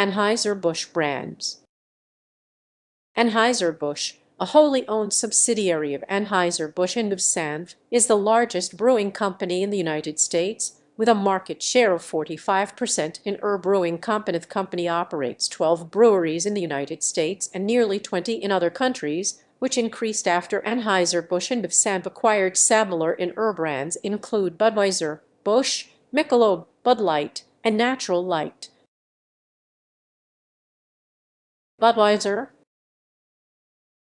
Anheuser-Busch brands. Anheuser-Busch, a wholly owned subsidiary of Anheuser-Busch InBev, is the largest brewing company in the United States, with a market share of 45% in brewing company. The company operates 12 breweries in the United States and nearly 20 in other countries, which increased after Anheuser-Busch InBev acquired Sabler. In brands include Budweiser, Busch, Michelob, Bud Light, and Natural Light. Budweiser.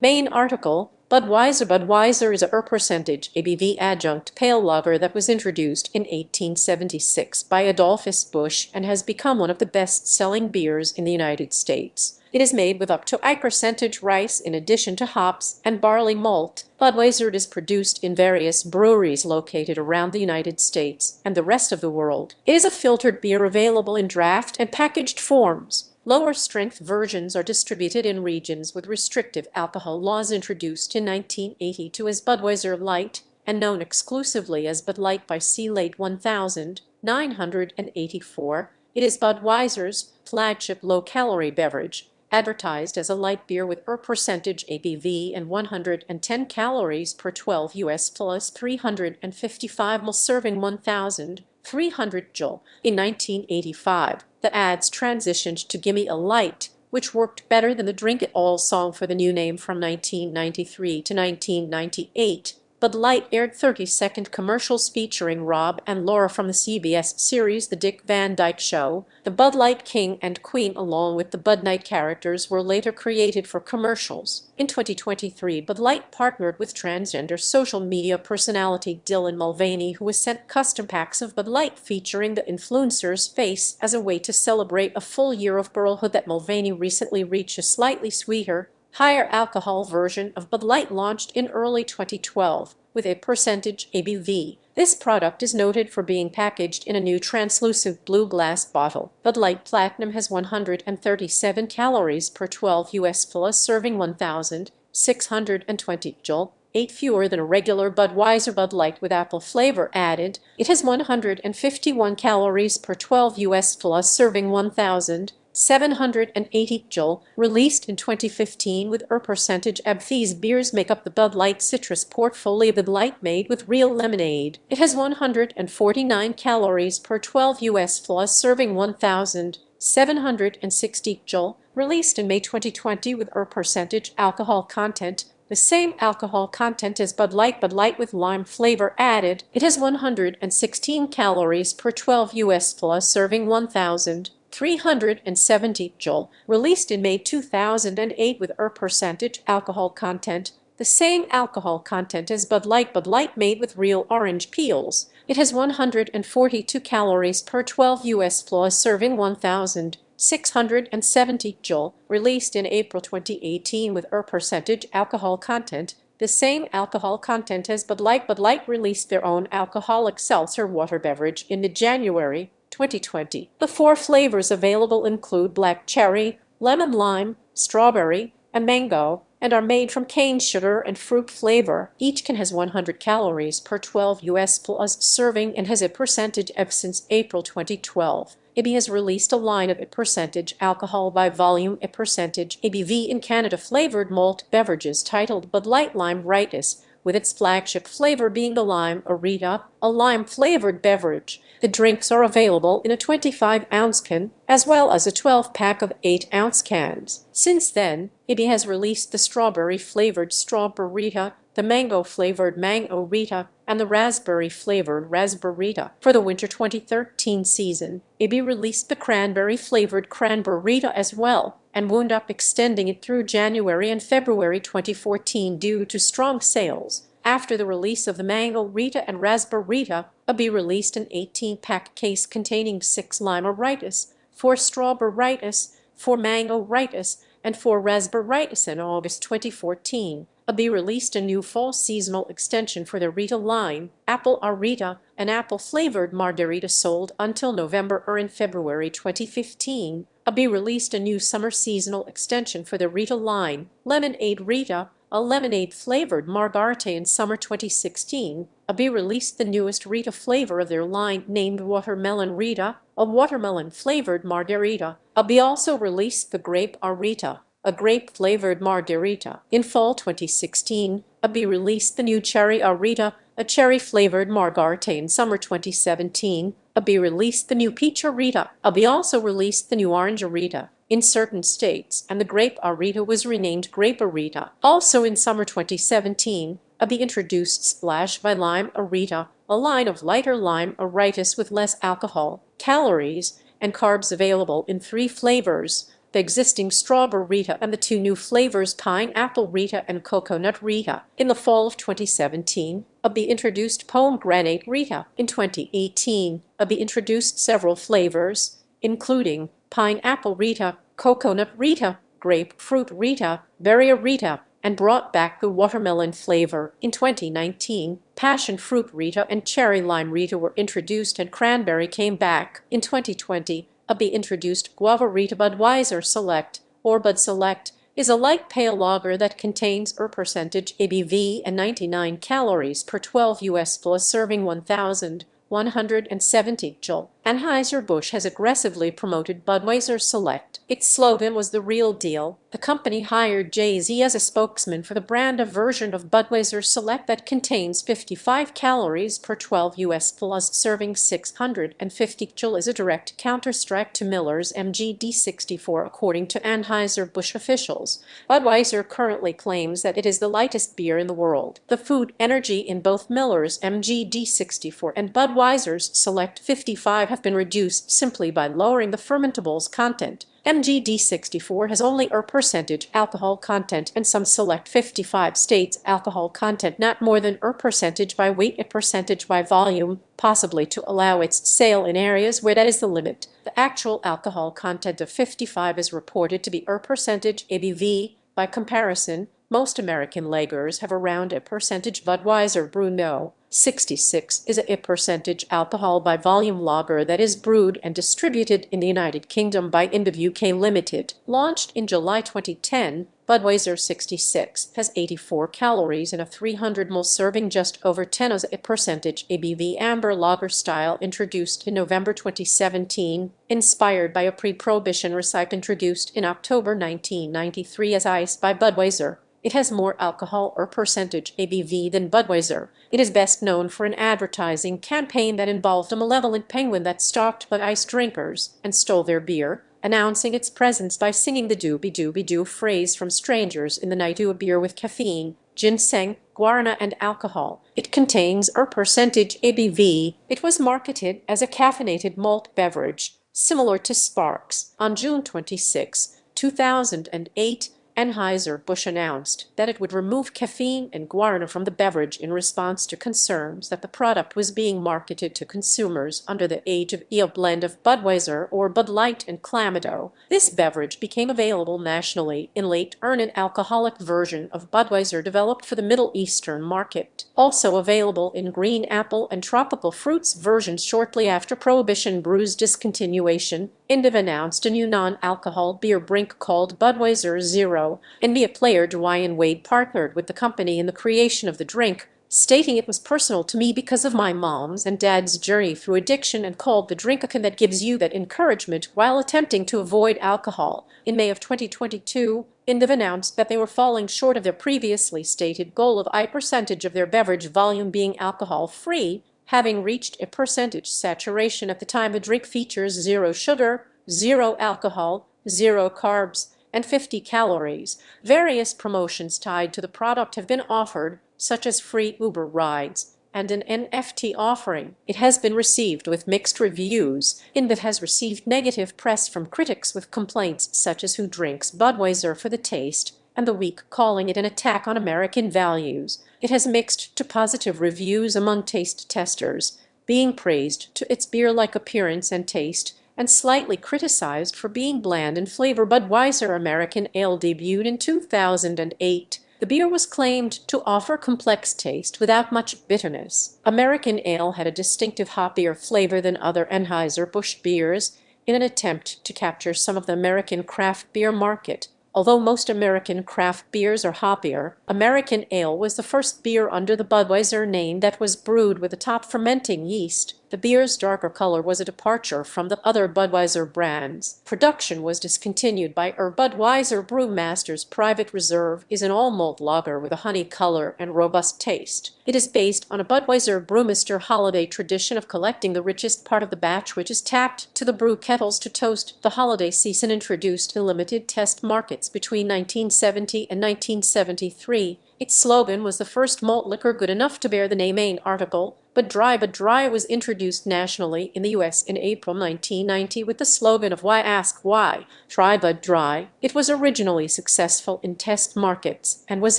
Main article: Budweiser is a percentage ABV adjunct pale lager that was introduced in 1876 by Adolphus Busch and has become one of the best-selling beers in the United States. It is made with up to 8% rice in addition to hops and barley malt. Budweiser is produced in various breweries located around the United States and the rest of the world. It is a filtered beer available in draft and packaged forms. Lower-strength versions are distributed in regions with restrictive alcohol laws introduced in 1982 as Budweiser Light and known exclusively as Bud Light by Sea Late 1984. It is Budweiser's flagship low-calorie beverage, advertised as a light beer with percentage ABV and 110 calories per 12 US plus 355 ml, serving 1,300 joule. In 1985, the ads transitioned to Gimme a Light, which worked better than the Drink It All song for the new name. From 1993 to 1998. Bud Light aired 30-second commercials featuring Rob and Laura from the CBS series The Dick Van Dyke Show. The Bud Light King and Queen, along with the Bud Night characters, were later created for commercials. In 2023, Bud Light partnered with transgender social media personality Dylan Mulvaney, who was sent custom packs of Bud Light featuring the influencer's face as a way to celebrate a full year of girlhood. That Mulvaney recently reached a slightly sweeter, higher alcohol version of Bud Light launched in early 2012 with a percentage ABV. This product is noted for being packaged in a new translucent blue glass bottle. Bud Light Platinum has 137 calories per 12 US plus, serving 1,620 joule, 8 fewer than a regular Budweiser Bud Light with apple flavor added. It has 151 calories per 12 US plus, serving 1,780 joule. Released in 2015 with percentage ABV, these beers make up the Bud Light citrus portfolio. Bud Light made with real lemonade. It has 149 calories per 12 US plus, serving 1,760 joule. Released in May 2020 with percentage alcohol content, the same alcohol content as Bud Light with lime flavor added. It has 116 calories per 12 US plus, serving 1,370 joule. Released in May 2008 with percentage alcohol content, the same alcohol content as Bud Light made with real orange peels. It has 142 calories per 12 US plus, serving 1,670 joule. Released in April 2018 with percentage alcohol content, the same alcohol content as Bud Light. Bud Light released their own alcoholic seltzer water beverage in mid-January 2020. The 4 flavors available include black cherry, lemon lime, strawberry, and mango, and are made from cane sugar and fruit flavor. Each can has 100 calories per 12 US plus serving and has a percentage ABV since April 2012. AB has released a line of a percentage alcohol by volume, a percentage ABV in Canada flavored malt beverages titled Bud Light Lime Ritus, with its flagship flavor being the Lime Arita, a lime-flavored beverage. The drinks are available in a 25-ounce can, as well as a 12-pack of 8-ounce cans. Since then, AB has released the strawberry-flavored Strawberita, the mango-flavored Mango-Rita, and the raspberry-flavored Raspberita. For the winter 2013 season, AB released the cranberry-flavored Cranberrita as well, and wound up extending it through January and February 2014 due to strong sales. After the release of the Mango-Rita and Raspberrita, AB released an 18-pack case containing 6 Lime-Ritus, 4 Strawberry-Ritus, 4 Mango-Ritus, and 4 Raspberry-Ritus in August 2014. AB released a new fall seasonal extension for the Rita line, Apple Arita, an apple-flavored margarita sold until November or in February 2015. AB released a new summer seasonal extension for the Rita line, Lemonade Rita, a lemonade-flavored margarita in summer 2016. AB released the newest Rita flavor of their line named Watermelon Rita, a watermelon-flavored margarita. AB also released the Grape Arita, a grape-flavored margarita. In fall 2016, AB released the new Cherry Arita, a cherry-flavored margarita. In summer 2017, AB released the new Peach Arita. AB also released the new Orange Arita in certain states, and the Grape Arita was renamed Grape Arita. Also in summer 2017, AB introduced Splash by Lime Arita, a line of lighter lime Aritas with less alcohol, calories, and carbs available in 3 flavors: the existing Strawberry Rita and the 2 new flavors Pineapple Rita and Coconut Rita. In the fall of 2017, AB introduced Pomegranate Rita. In 2018, AB introduced several flavors, including Pineapple Rita, Coconut Rita, Grapefruit Rita, Berry Rita, and brought back the watermelon flavor. In 2019, Passion Fruit Rita and Cherry Lime Rita were introduced and Cranberry came back. In 2020, AB introduced Guava Rita. Budweiser Select, or Bud Select, is a light pale lager that contains percentage ABV and 99 calories per 12 US plus serving 1,170 joule. Anheuser-Busch has aggressively promoted Budweiser Select. Its slogan was "The Real Deal." The company hired Jay-Z as a spokesman for the brand. A version of Budweiser Select that contains 55 calories per 12 US plus serving 650 joule is a direct counterstrike to Miller's MGD64, according to Anheuser-Busch officials. Budweiser currently claims that it is the lightest beer in the world. The food energy in both Miller's MGD64 and Budweiser's Select 55 have been reduced simply by lowering the fermentables content. MGD64 has only percentage alcohol content, and some Select 55 states alcohol content not more than percentage by weight and percentage by volume, possibly to allow its sale in areas where that is the limit. The actual alcohol content of 55 is reported to be percentage ABV. By comparison, most American lagers have around a percentage. Budweiser Bruno 66 is a percentage alcohol by volume lager that is brewed and distributed in the United Kingdom by InBev UK Limited. Launched in July 2010, Budweiser 66 has 84 calories in a 300 ml serving, just over 10 as a percentage ABV. Amber lager style introduced in November 2017, inspired by a pre-prohibition recipe introduced in October 1993 as Ice by Budweiser. It has more alcohol percentage ABV than Budweiser. It is best known for an advertising campaign that involved a malevolent penguin that stalked Bud Ice drinkers and stole their beer, announcing its presence by singing the doobie-doobie-doo phrase from strangers in the night. A beer with caffeine, ginseng, guarana, and alcohol. It contains percentage ABV. It was marketed as a caffeinated malt beverage, similar to Sparks. On June 26, 2008, Anheuser-Busch announced that it would remove caffeine and guarana from the beverage in response to concerns that the product was being marketed to consumers under the age of a blend of Budweiser or Bud Light and Clamato. This beverage became available nationally in late. An alcoholic version of Budweiser developed for the Middle Eastern market. Also available in green apple and tropical fruits versions shortly after Prohibition Brew's discontinuation, InBev announced a new non-alcohol beer drink called Budweiser Zero. NBA player Dwyane Wade partnered with the company in the creation of the drink, stating, "It was personal to me because of my mom's and dad's journey through addiction, and called the drink a can that gives you that encouragement while attempting to avoid alcohol." In May of 2022, InBev announced that they were falling short of their previously stated goal of a percentage of their beverage volume being alcohol-free, having reached a percentage saturation at the time. The drink features 0 sugar, 0 alcohol, 0 carbs, and 50 calories. Various promotions tied to the product have been offered, such as free Uber rides and an NFT offering. It has been received with mixed reviews. InBev has received negative press from critics, with complaints such as "Who drinks Budweiser for the taste?" and The Week calling it an attack on American values. It has mixed to positive reviews among taste testers, being praised to its beer-like appearance and taste, and slightly criticized for being bland in flavor. Budweiser American Ale debuted in 2008. The beer was claimed to offer complex taste without much bitterness. American Ale had a distinctive hoppier flavor than other Anheuser-Busch beers, in an attempt to capture some of the American craft beer market. Although most American craft beers are hoppier, American Ale was the first beer under the Budweiser name that was brewed with a top fermenting yeast. The beer's darker color was a departure from the other Budweiser brands. Production was discontinued by Budweiser Brewmaster's Private Reserve is an all-malt lager with a honey color and robust taste. It is based on a Budweiser Brewmaster holiday tradition of collecting the richest part of the batch, which is tapped to the brew kettles to toast the holiday season. Introduced to limited test markets between 1970 and 1973. Its slogan was "The first malt liquor good enough to bear the name." Main article, Bud Dry was introduced nationally in the U.S. in April 1990 with the slogan of "Why Ask Why? Try Bud Dry." It was originally successful in test markets and was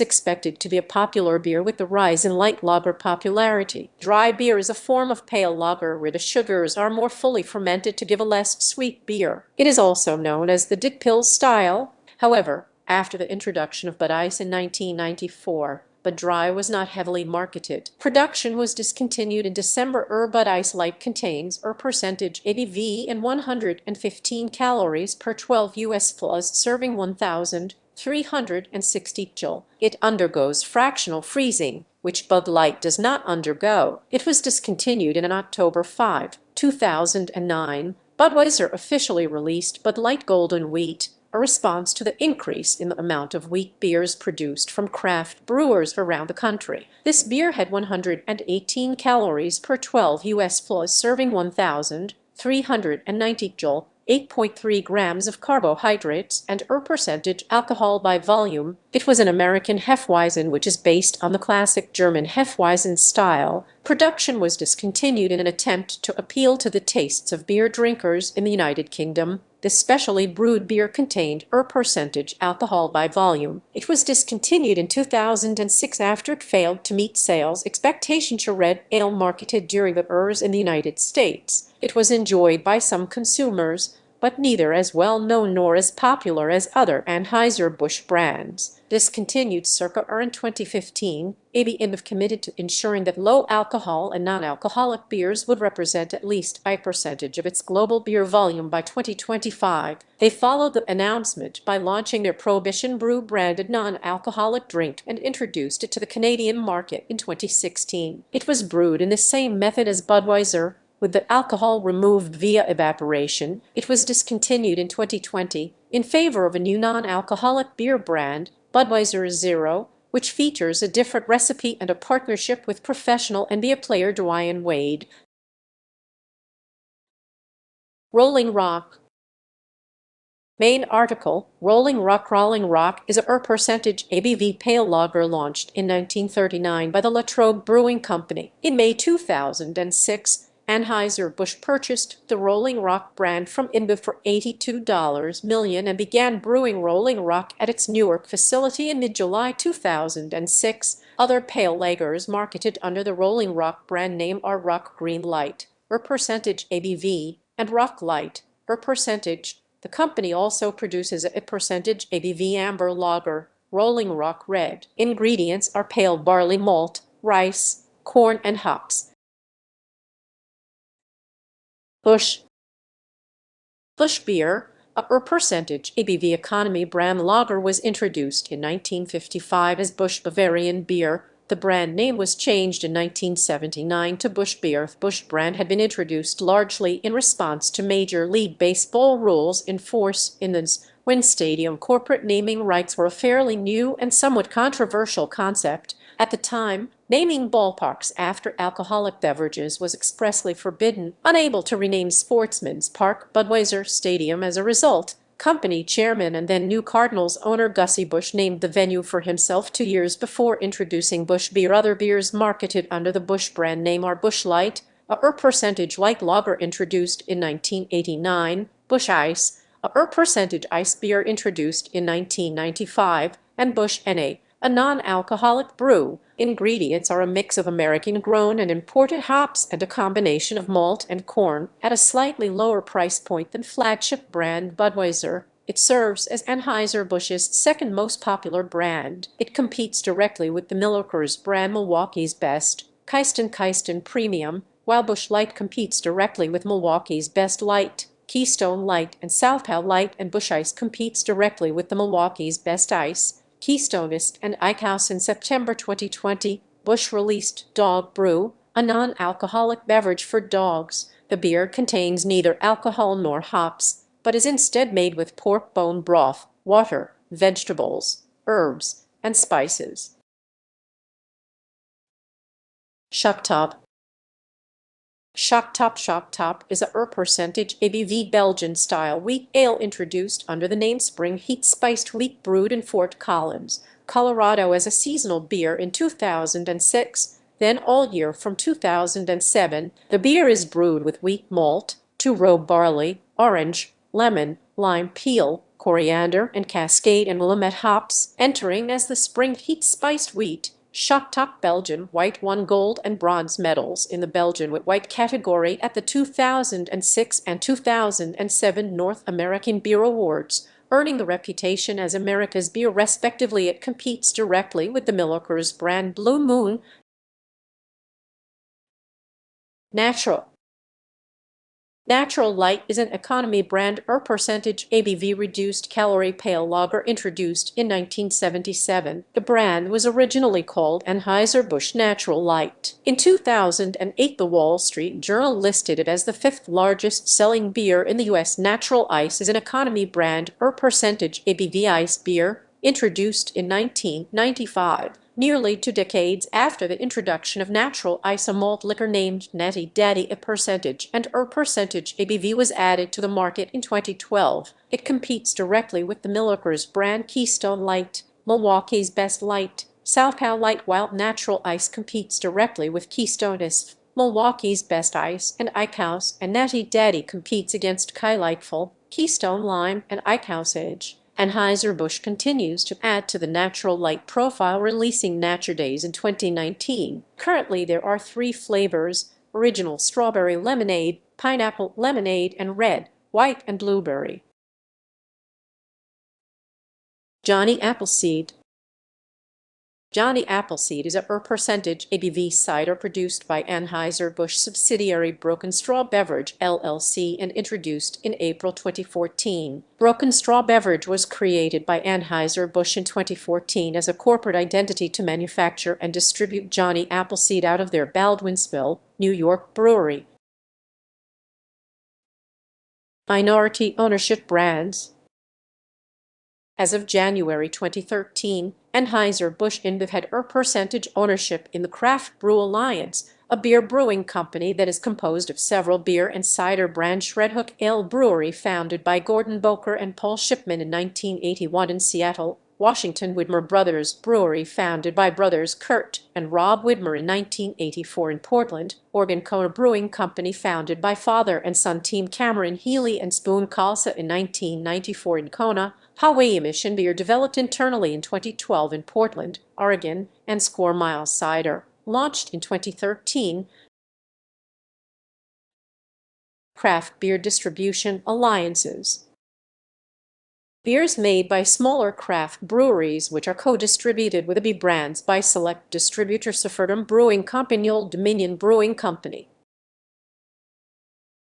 expected to be a popular beer with the rise in light lager popularity. Dry beer is a form of pale lager where the sugars are more fully fermented to give a less sweet beer. It is also known as the Dick Pils style. However, after the introduction of Bud Ice in 1994, Bud Dry was not heavily marketed. Production was discontinued in December. Bud Ice Light contains percentage ABV and 115 calories per 12 U.S. flaws, serving 1,360 joule. It undergoes fractional freezing, which Bud Light does not undergo. It was discontinued in October 5, 2009. Budweiser officially released Bud Light Golden Wheat, a response to the increase in the amount of wheat beers produced from craft brewers around the country. This beer had 118 calories per 12 U.S. flaws, serving 1,390 joule, 8.3 grams of carbohydrates, and percentage alcohol by volume. It was an American Hefeweizen, which is based on the classic German Hefeweizen style. Production was discontinued in an attempt to appeal to the tastes of beer drinkers in the United Kingdom. This specially brewed beer contained percentage alcohol by volume. It was discontinued in 2006 after it failed to meet sales expectations. Red ale marketed during the ERS in the United States. It was enjoyed by some consumers, but neither as well known nor as popular as other Anheuser-Busch brands. Discontinued circa in 2015, AB InBev committed to ensuring that low alcohol and non-alcoholic beers would represent at least a percentage of its global beer volume by 2025. They followed the announcement by launching their Prohibition Brew branded non-alcoholic drink and introduced it to the Canadian market in 2016. It was brewed in the same method as Budweiser, with the alcohol removed via evaporation. It was discontinued in 2020 in favor of a new non-alcoholic beer brand, Budweiser Zero, which features a different recipe and a partnership with professional NBA player Dwayne Wade. Rolling Rock. Main article, Rolling Rock is a percentage ABV pale lager launched in 1939 by the La Trobe Brewing Company. In May 2006, Anheuser-Busch purchased the Rolling Rock brand from InBev for $82 million and began brewing Rolling Rock at its Newark facility in mid-July 2006. Other pale lagers marketed under the Rolling Rock brand name are Rock Green Light, percentage ABV, and Rock Light, percentage. The company also produces a percentage ABV amber lager, Rolling Rock Red. Ingredients are pale barley malt, rice, corn, and hops. Busch Beer, a percentage ABV economy brand lager, was introduced in 1955 as Busch Bavarian Beer. The brand name was changed in 1979 to Busch Beer. The Busch brand had been introduced largely in response to Major League Baseball rules in force in the when stadium corporate naming rights were a fairly new and somewhat controversial concept. At the time, naming ballparks after alcoholic beverages was expressly forbidden. Unable to rename Sportsman's Park Budweiser Stadium as a result, company chairman and then new Cardinals owner Gussie Busch named the venue for himself 2 years before introducing Busch Beer. Other beers marketed under the Busch brand name are Busch Light, a percentage light lager introduced in 1989, Busch Ice, a percentage ice beer introduced in 1995, and Busch NA, a non-alcoholic brew. Ingredients are a mix of American-grown and imported hops and a combination of malt and corn. At a slightly lower price point than flagship brand Budweiser, it serves as Anheuser-Busch's second most popular brand. It competes directly with the Miller's brand Milwaukee's Best, Keystone Premium, while Busch Light competes directly with Milwaukee's Best Light, Keystone Light, and Southpaw Light, and Busch Ice competes directly with the Milwaukee's Best Ice, Keystone Ist, and Icehouse. In September 2020, Busch released Dog Brew, a non-alcoholic beverage for dogs. The beer contains neither alcohol nor hops, but is instead made with pork bone broth, water, vegetables, herbs, and spices. Shock Top. Shock Top is a percentage ABV Belgian-style wheat ale introduced under the name Spring Heat Spiced Wheat, brewed in Fort Collins, Colorado as a seasonal beer in 2006, then all year from 2007. The beer is brewed with wheat malt, two-row barley, orange, lemon, lime peel, coriander, and Cascade and Willamette hops. Entering as the Spring Heat Spiced Wheat, Shock Top Belgian White won gold and bronze medals in the Belgian White category at the 2006 and 2007 North American Beer Awards, earning the reputation as America's beer respectively. It competes directly with the Miller's brand Blue Moon. Natural Light is an economy brand percentage ABV reduced calorie pale lager introduced in 1977. The brand was originally called Anheuser-Busch Natural Light. In 2008, the Wall Street Journal listed it as the fifth largest selling beer in the U.S. Natural Ice is an economy brand percentage ABV ice beer introduced in 1995. Nearly 2 decades after the introduction of natural ice, a malt liquor named Natty Daddy percentage and percentage ABV was added to the market in 2012. It competes directly with the Miller's brand Keystone Light, Milwaukee's Best Light, SoCal Light, while Natural Ice competes directly with Keystone Ice, Milwaukee's Best Ice, and Icehouse, and Natty Daddy competes against Lightful, Keystone Lime, and Icehouse Edge. Anheuser-Busch continues to add to the Natural Light profile, releasing Nature Days in 2019. Currently, there are 3 flavors: original strawberry lemonade, pineapple lemonade, and red, white, and blueberry. Johnny Appleseed. Johnny Appleseed is a percentage ABV cider produced by Anheuser-Busch subsidiary Broken Straw Beverage LLC and introduced in April 2014. Broken Straw Beverage was created by Anheuser-Busch in 2014 as a corporate identity to manufacture and distribute Johnny Appleseed out of their Baldwinsville, New York brewery. Minority ownership brands. As of January 2013, Anheuser-Busch InBev had percentage ownership in the Craft Brew Alliance, a beer brewing company that is composed of several beer and cider brands. Redhook Ale Brewery, founded by Gordon Boker and Paul Shipman in 1981 in Seattle, Washington. Widmer Brothers Brewery, founded by brothers Kurt and Rob Widmer in 1984 in Portland, Oregon. Kona Brewing Company, founded by father and son team Cameron Healy and Spoon Khalsa in 1994 in Kona. Hawaii Mission Beer, developed internally in 2012 in Portland, Oregon, and Score Mile Cider, launched in 2013. Craft beer distribution alliances. Beers made by smaller craft breweries which are co-distributed with AB brands by select distributor: Seferdom Brewing Company, Old Dominion Brewing Company,